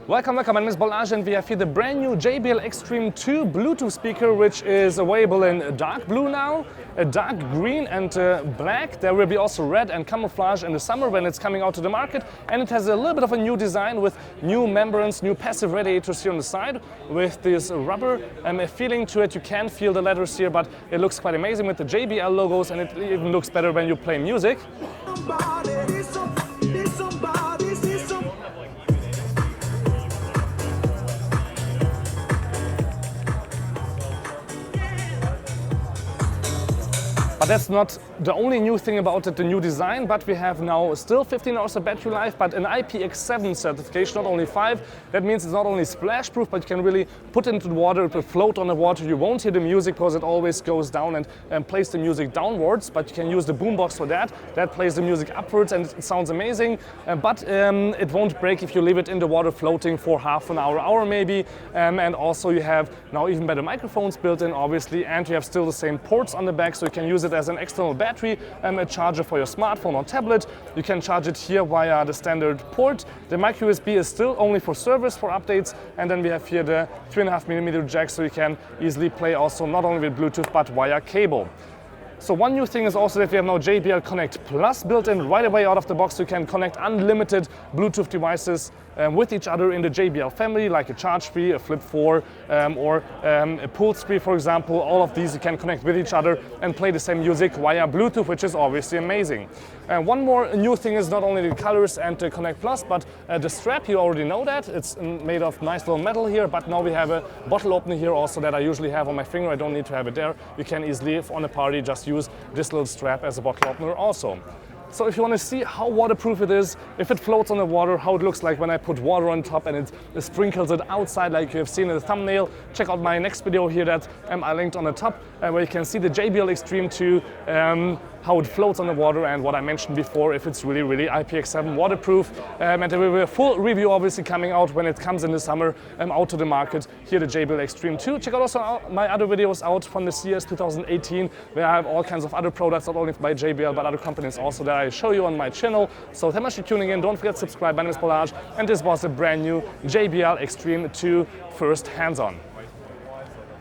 Welcome, my name is Balazs and we have here the brand new JBL Xtreme 2 Bluetooth speaker, which is available in dark blue now, a dark green and black. There will be also red and camouflage in the summer when it's coming out to the market, and it has a little bit of a new design with new membranes, new passive radiators here on the side with this rubber feeling to it. You can feel the leathers here, but it looks quite amazing with the JBL logos, and it even looks better when you play music. But that's not the only new thing about it, the new design, but we have now still 15 hours of battery life, but an IPX7 certification, not only 5. That means it's not only splash proof, but you can really put it into the water, it will float on the water. You won't hear the music because it always goes down and plays the music downwards, but you can use the boombox for that. That plays the music upwards and it sounds amazing, but it won't break if you leave it in the water floating for half an hour maybe. And also you have now even better microphones built in, obviously, and you have still the same ports on the back, so you can use it as an external battery, a charger for your smartphone or tablet. You can charge it here via the standard port. The micro USB is still only for service, for updates, and then we have here the 3.5mm jack, so you can easily play also not only with Bluetooth but via cable. So one new thing is also that we have now JBL Connect Plus built in right away out of the box, so you can connect unlimited Bluetooth devices with each other in the JBL family, like a Charge 3, a Flip 4, or a Pulse 3, for example. All of these you can connect with each other and play the same music via Bluetooth, which is obviously amazing. One more new thing is not only the colors and the Connect Plus, but the strap. You already know that. It's made of nice little metal here, but now we have a bottle opener here also that I usually have on my finger. I don't need to have it there. You can easily, if on a party, just use this little strap as a bottle opener also. So if you want to see how waterproof it is, if it floats on the water, how it looks like when I put water on top and it sprinkles it outside like you have seen in the thumbnail, check out my next video here that I linked on the top, where you can see the JBL Xtreme 2, how it floats on the water, and what I mentioned before, if it's really IPX7 waterproof. And there will be a full review obviously coming out when it comes in the summer out to the market, here the JBL Xtreme 2. Check out also my other videos out from the CES 2018, where I have all kinds of other products, not only by JBL but other companies also that I show you on my channel. So thank you much for tuning in. Don't forget to subscribe. My name is Balazs, and this was a brand new JBL Xtreme 2 first hands-on.